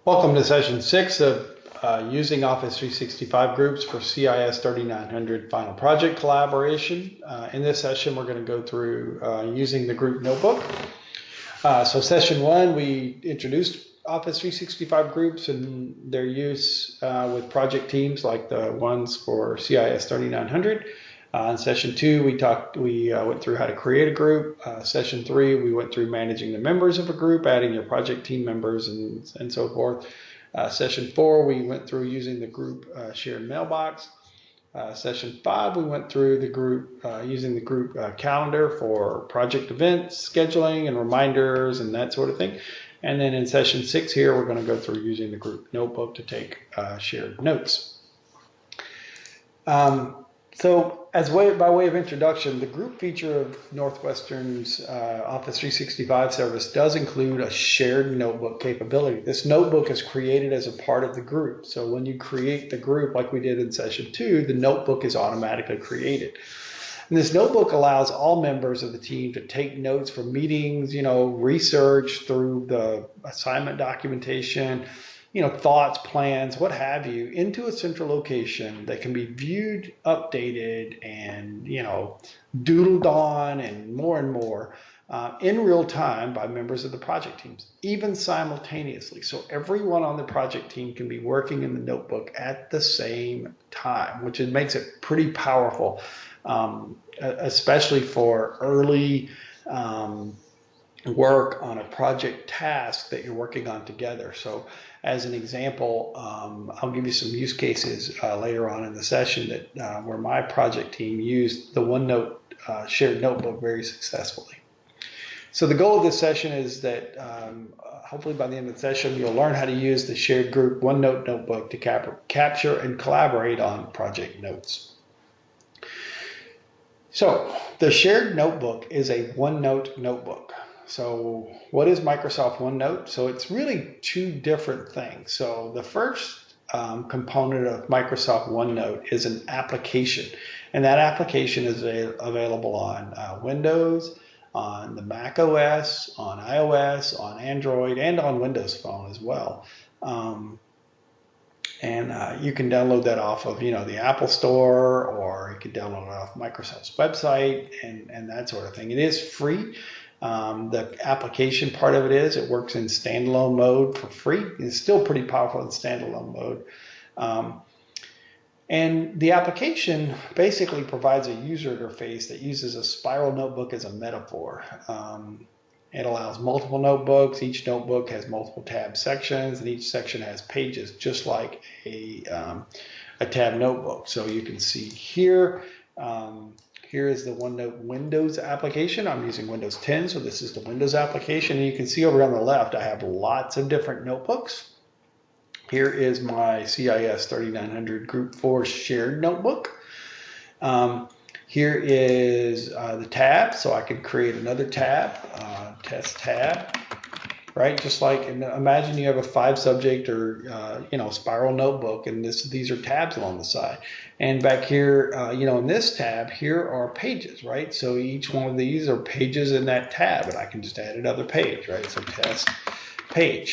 Welcome to session 6 of using Office 365 groups for CIS 3900 final project collaboration. In this session, we're going to go through using the group notebook. So session 1, we introduced Office 365 groups and their use with project teams like the ones for CIS 3900. In session 2, we went through how to create a group. Session 3, we went through managing the members of a group, adding your project team members, and so forth. Session 4, we went through using the group shared mailbox. Session 5, we went through the group using the group calendar for project events, scheduling, and reminders, and that sort of thing. And then in session 6 here, we're going to go through using the group notebook to take shared notes. So by way of introduction, the group feature of Northwestern's Office 365 service does include a shared notebook capability. This notebook is created as a part of the group. So when you create the group like we did in session 2, the notebook is automatically created. And this notebook allows all members of the team to take notes from meetings, research through the assignment documentation, thoughts, plans, what have you, into a central location that can be viewed, updated, and, doodled on and more in real time by members of the project teams, even simultaneously. So everyone on the project team can be working in the notebook at the same time, which makes it pretty powerful, especially for early work on a project task that you're working on together. So as an example, I'll give you some use cases later on in the session that where my project team used the OneNote shared notebook very successfully. So the goal of this session is that hopefully by the end of the session, you'll learn how to use the shared group OneNote notebook to capture and collaborate on project notes. So the shared notebook is a OneNote notebook. So what is Microsoft OneNote? So it's really two different things. So the first component of Microsoft OneNote is an application. And that application is available on Windows, on the Mac OS, on iOS, on Android, and on Windows Phone as well. You can download that off of the Apple Store, or you can download it off Microsoft's website and that sort of thing. It is free. The application part of it works in standalone mode for free. It's still pretty powerful in standalone mode. And the application basically provides a user interface that uses a spiral notebook as a metaphor. It allows multiple notebooks. Each notebook has multiple tab sections, and each section has pages, just like a tab notebook. So you can see here, here is the OneNote Windows application. I'm using Windows 10, so this is the Windows application. And you can see over on the left, I have lots of different notebooks. Here is my CIS 3900 Group 4 shared notebook. Here is the tab, so I can create another tab, test tab, right? Just like, imagine you have a 5-subject or spiral notebook, and these are tabs along the side. And back here, in this tab, here are pages, right? So each one of these are pages in that tab, and I can just add another page, right? So test page.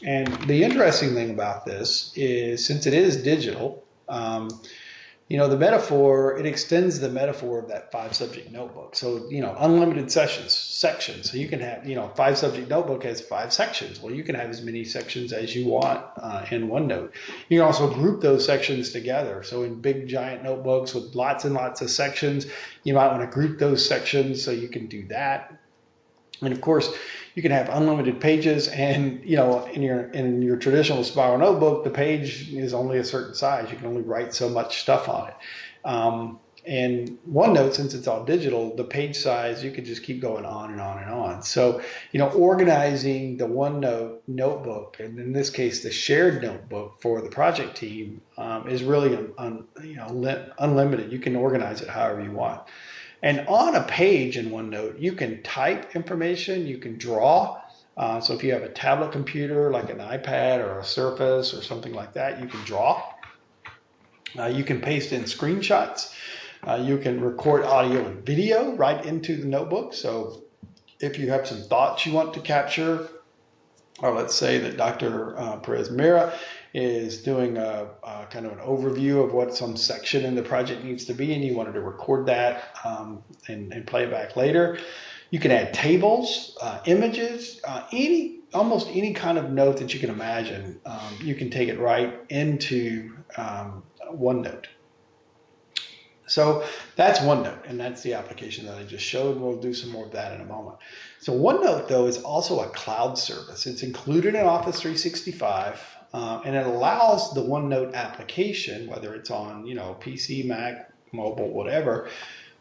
And the interesting thing about this is, since it is digital, the metaphor, it extends the metaphor of that 5-subject notebook. So, unlimited sections. So you can have, 5-subject notebook has 5 sections. Well, you can have as many sections as you want in OneNote. You can also group those sections together. So in big, giant notebooks with lots and lots of sections, you might want to group those sections, so you can do that. And of course, you can have unlimited pages, and in your traditional spiral notebook, the page is only a certain size. You can only write so much stuff on it. And OneNote, since it's all digital, the page size, you could just keep going on and on and on. So, organizing the OneNote notebook, and in this case, the shared notebook for the project team, is really unlimited. You can organize it however you want. And on a page in OneNote, you can type information, you can draw. So if you have a tablet computer like an iPad or a Surface or something like that, you can draw. You can paste in screenshots. You can record audio and video right into the notebook. So if you have some thoughts you want to capture, or let's say that Dr. Perez Mira is doing a kind of an overview of what some section in the project needs to be, and you wanted to record that and play it back later. You can add tables, images, almost any kind of note that you can imagine. You can take it right into OneNote. So that's OneNote, and that's the application that I just showed. We'll do some more of that in a moment. So OneNote, though, is also a cloud service. It's included in Office 365, and it allows the OneNote application, whether it's on PC, Mac, mobile, whatever,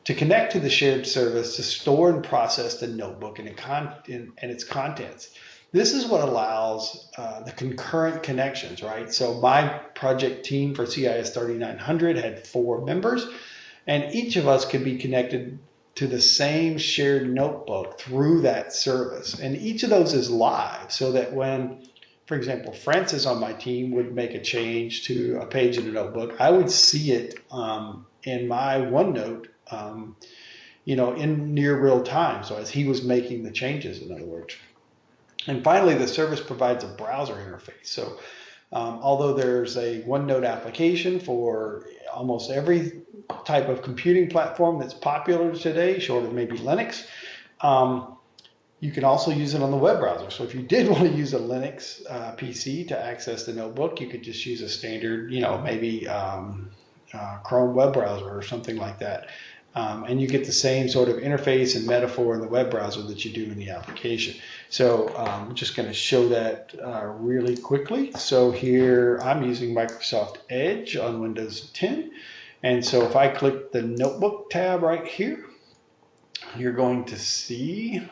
to connect to the shared service to store and process the notebook and its contents. This is what allows the concurrent connections, right? So my project team for CIS 3900 had 4 members, and each of us could be connected to the same shared notebook through that service. And each of those is live, so that when, for example, Francis on my team would make a change to a page in a notebook, I would see it in my OneNote, in near real time. So as he was making the changes, in other words. And finally, the service provides a browser interface. So although there's a OneNote application for almost every type of computing platform that's popular today, short of maybe Linux, you can also use it on the web browser. So if you did want to use a Linux PC to access the notebook, you could just use a standard, maybe Chrome web browser or something like that. And you get the same sort of interface and metaphor in the web browser that you do in the application. So I'm just going to show that really quickly. So here I'm using Microsoft Edge on Windows 10. And so if I click the Notebook tab right here, you're going to see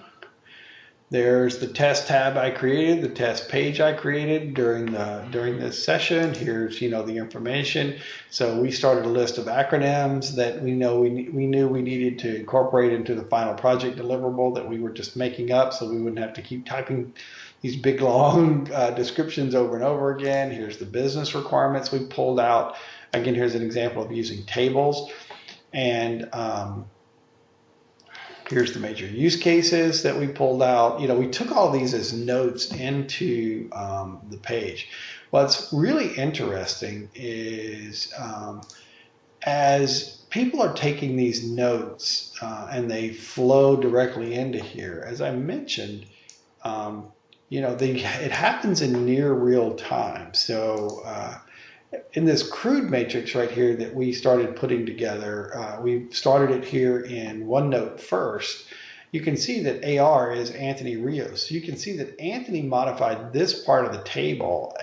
there's the test tab I created, the test page I created during this session. Here's the information. So we started a list of acronyms that we knew we needed to incorporate into the final project deliverable that we were just making up, so we wouldn't have to keep typing these big long descriptions over and over again. Here's the business requirements we pulled out. Again, here's an example of using tables, and here's the major use cases that we pulled out. We took all these as notes into the page. What's really interesting is as people are taking these notes and they flow directly into here, as I mentioned, it happens in near real time. So in this crude matrix right here that we started putting together, we started it here in OneNote first. You can see that AR is Anthony Rios. You can see that Anthony modified this part of the table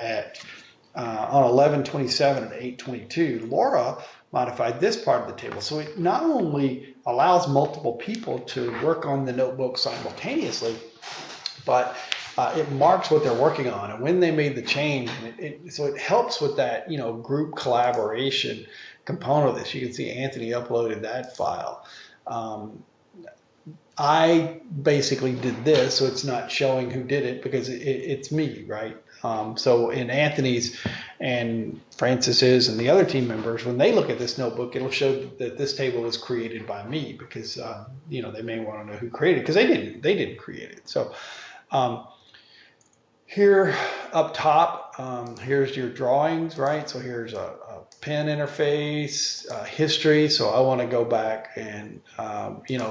on 11/27 at 8/22. Laura modified this part of the table. So it not only allows multiple people to work on the notebook simultaneously, but it marks what they're working on and when they made the change. So it helps with that, group collaboration component of this. You can see Anthony uploaded that file. I basically did this, so it's not showing who did it because it's me, right? So in Anthony's and Francis's and the other team members, when they look at this notebook, it'll show that this table was created by me because, they may want to know who created it because they didn't create it. So here up top, here's your drawings, right? So here's a pen interface, history. So I want to go back and,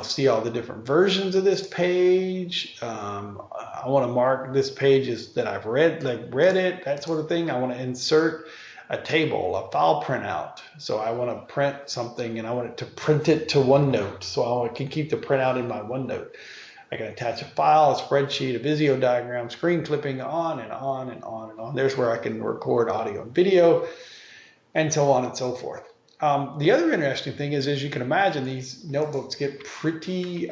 see all the different versions of this page. I want to mark this page as that I've read it, that sort of thing. I want to insert a table, a file printout. So I want to print something and I want it to print it to OneNote. So I can keep the printout in my OneNote. I can attach a file, a spreadsheet, a Visio diagram, screen clipping, on and on and on and on. There's where I can record audio and video, and so on and so forth. The other interesting thing is, as you can imagine, these notebooks can get pretty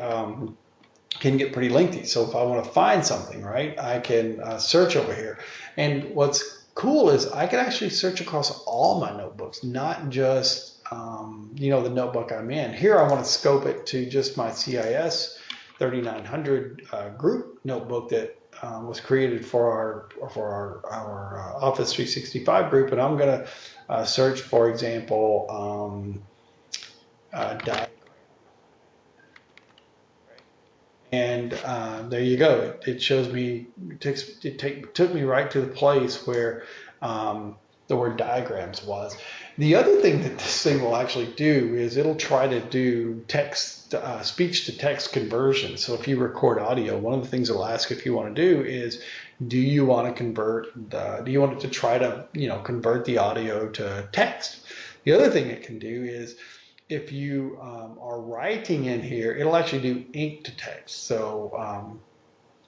lengthy. So if I want to find something, right, I can search over here. And what's cool is I can actually search across all my notebooks, not just the notebook I'm in. Here I want to scope it to just my CIS 3900 group notebook that was created for our Office 365 group, and I'm going to search, for example, diagram. And there you go. It shows me, took me right to the place where the word diagrams was. The other thing that this thing will actually do is it'll try to do text, speech to text conversion. So if you record audio, one of the things it'll ask if you want to do is, do you want to do you want it to try to, convert the audio to text? The other thing it can do is, if you are writing in here, it'll actually do ink to text. So,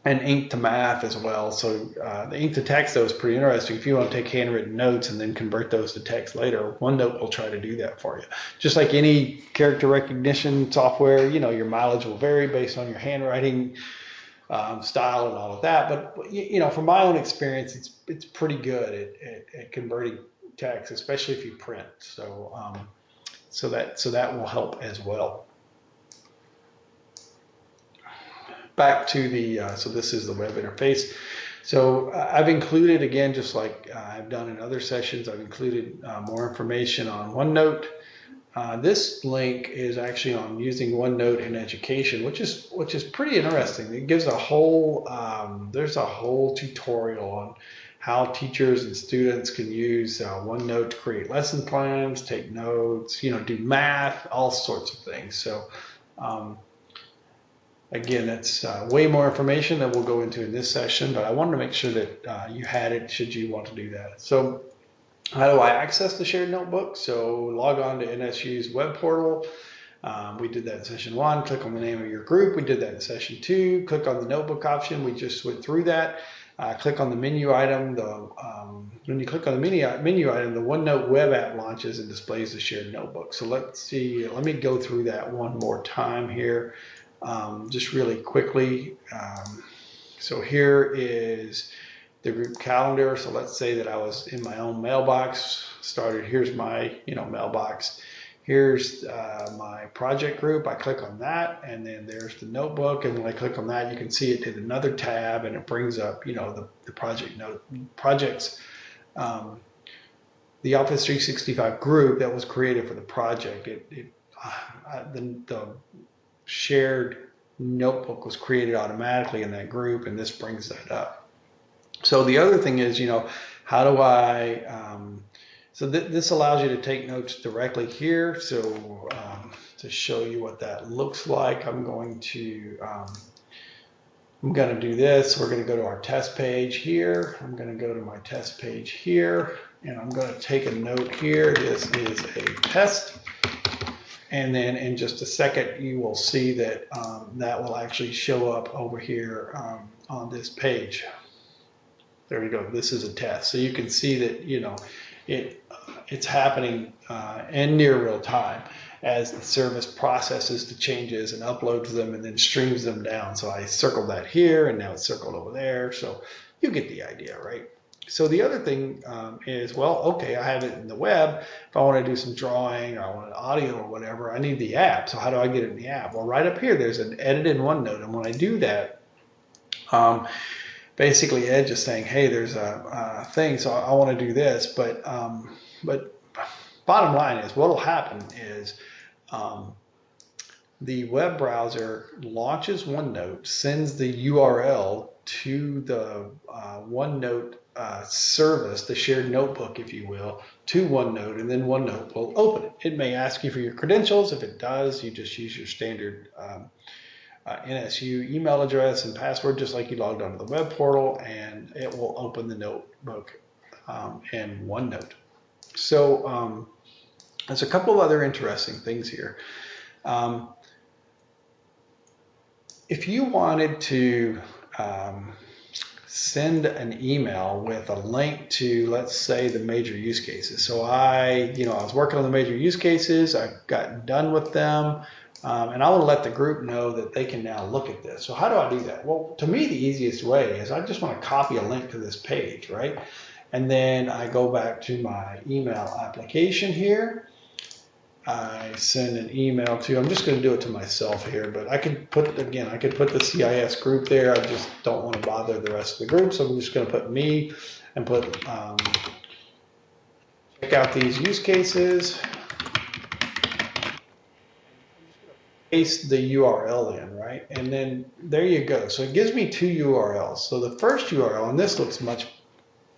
and ink to math as well. So the ink to text, though, is pretty interesting. If you want to take handwritten notes and then convert those to text later, OneNote will try to do that for you. Just like any character recognition software, your mileage will vary based on your handwriting style and all of that. But, from my own experience, it's pretty good at converting text, especially if you print. So that will help as well. Back to so this is the web interface. So I've included, again, just like I've done in other sessions, I've included more information on OneNote. This link is actually on using OneNote in education, which is pretty interesting. It gives there's a whole tutorial on how teachers and students can use OneNote to create lesson plans, take notes, do math, all sorts of things. So again, that's way more information than we'll go into in this session, but I wanted to make sure that you had it should you want to do that. So how do I access the shared notebook? So log on to NSU's web portal. We did that in session 1. Click on the name of your group. We did that in session 2. Click on the notebook option. We just went through that. Click on the menu item. When you click on the menu item, the OneNote web app launches and displays the shared notebook. So let's see. Let me go through that one more time here, just really quickly. So here is the group calendar. So let's say that I was in my own mailbox. Here's my mailbox. Here's my project group. I click on that, and then there's the notebook. And when I click on that, you can see it did another tab, and it brings up, the projects, the Office 365 group that was created for the project. The shared notebook was created automatically in that group, and this brings that up. So the other thing is, how do I? So this allows you to take notes directly here. So to show you what that looks like, I'm going to do this. We're going to go to our test page here. I'm going to go to my test page here, and I'm going to take a note here. This is a test. And then in just a second, you will see that that will actually show up over here on this page. There we go. This is a test. So you can see that, it's happening in near real time as the service processes the changes and uploads them and then streams them down. So I circled that here, and now it's circled over there. So you get the idea, right? So the other thing is, well, okay, I have it in the web. If I want to do some drawing or I want audio or whatever, I need the app. So how do I get it in the app? Well, right up here, there's an edit in OneNote. And when I do that, basically Edge is saying, hey, there's a thing, so I want to do this. But bottom line is, what will happen is the web browser launches OneNote, sends the URL to the OneNote service, the shared notebook, if you will, to OneNote, and then OneNote will open it. It may ask you for your credentials. If it does, you just use your standard NSU email address and password, just like you logged onto the web portal, and it will open the notebook in OneNote. So there's a couple of other interesting things here. If you wanted to send an email with a link to, let's say, the major use cases. So I was working on the major use cases. I've gotten done with them. And I want to let the group know that they can now look at this. So how do I do that? Well, to me, the easiest way is I just want to copy a link to this page, right? And then I go back to my email application here. I send an email to, I'm just going to do it to myself here, but I could put, again, I could put the CIS group there. I just don't want to bother the rest of the group. So I'm just going to put me and put, check out these use cases. paste the URL in, right? And then there you go. So it gives me two URLs. So the first URL, and this looks much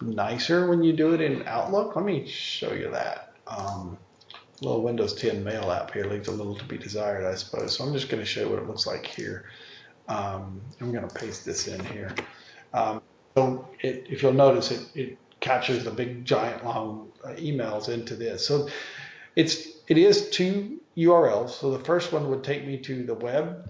nicer when you do it in Outlook. Let me show you that. Little Windows 10 mail app here leaves a little to be desired, I suppose. So I'm just going to show you what it looks like here. I'm going to paste this in here. So if you'll notice, it captures the big, giant, long emails into this. So it is two URLs. So the first one would take me to the web.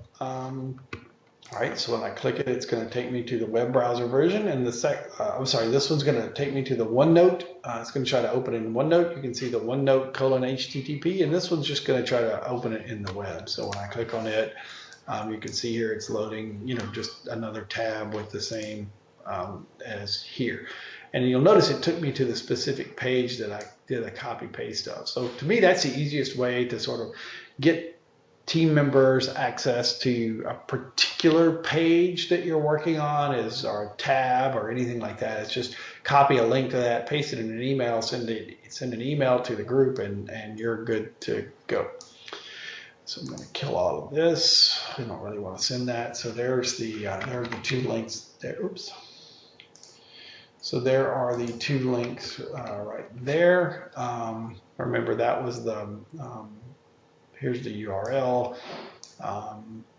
Right, so when I click it, it's going to take me to the web browser version, and this one's going to take me to the OneNote. It's going to try to open it in OneNote. You can see the OneNote :HTTP, and this one's just going to try to open it in the web. So when I click on it, you can see here it's loading, just another tab with the same as here. And you'll notice it took me to the specific page that I did a copy paste of. So to me, that's the easiest way to sort of get team members access to a particular page that you're working on, or a tab or anything like that. It's just copy a link to that, paste it in an email, send an email to the group, and you're good to go. So I'm going to kill all of this. We don't really want to send that. So there are the two links there. Oops. So there are the two links right there. Remember, that was the here's the URL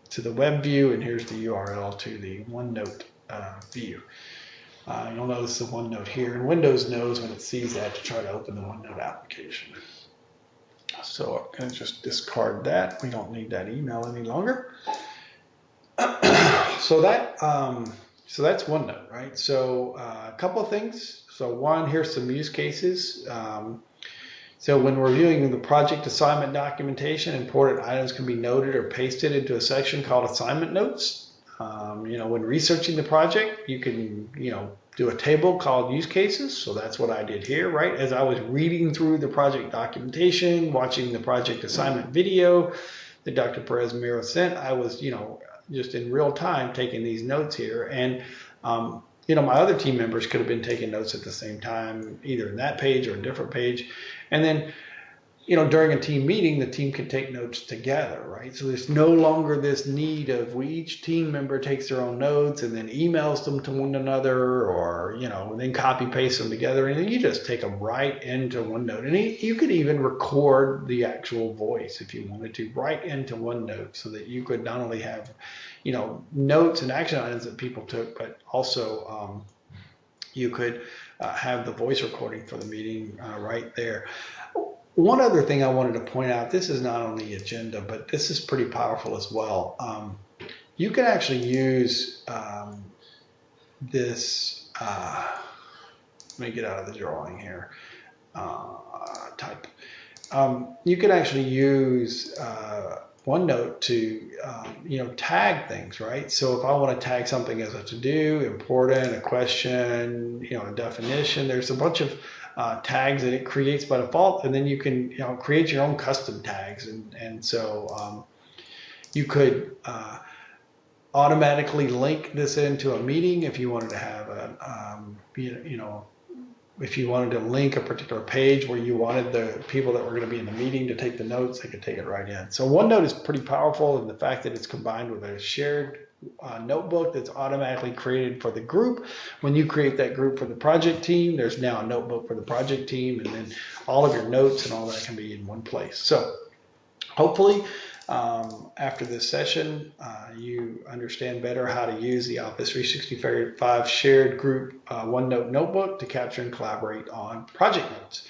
to the web view, and here's the URL to the OneNote view. You'll notice the OneNote here, and Windows knows when it sees that to try to open the OneNote application. So I'm going to just discard that. We don't need that email any longer. So that's OneNote, right? So a couple of things. So one, here's some use cases. So when reviewing the project assignment documentation, important items can be noted or pasted into a section called assignment notes. When researching the project, you can, do a table called use cases. So that's what I did here, right? As I was reading through the project documentation, watching the project assignment video that Dr. Perez Miro sent, I was, just in real time taking these notes here. And my other team members could have been taking notes at the same time, either in that page or a different page. And then, during a team meeting, the team can take notes together, right? So there's no longer this need of each team member takes their own notes and then emails them to one another, or, then copy paste them together. And then you just take them right into OneNote. And you could even record the actual voice if you wanted to, right into OneNote, so that you could not only have, notes and action items that people took, but also you could have the voice recording for the meeting right there. One other thing I wanted to point out, this is not on the agenda, but this is pretty powerful as well. You can actually use this, let me get out of the drawing here, type. You can actually use OneNote to, tag things, right? So if I want to tag something as a to-do, important, a question, a definition, there's a bunch of tags that it creates by default, and then you can, create your own custom tags. And so you could automatically link this into a meeting if you wanted to have if you wanted to link a particular page where you wanted the people that were going to be in the meeting to take the notes, they could take it right in. So OneNote is pretty powerful in the fact that it's combined with a shared notebook that's automatically created for the group. When you create that group for the project team, there's now a notebook for the project team, and then all of your notes and all that can be in one place. So hopefully after this session, you understand better how to use the Office 365 shared group OneNote notebook to capture and collaborate on project notes.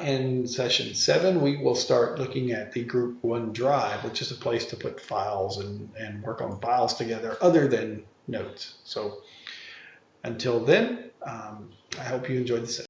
In session 7, we will start looking at the group OneDrive, which is a place to put files and work on files together other than notes. So until then, I hope you enjoyed the session.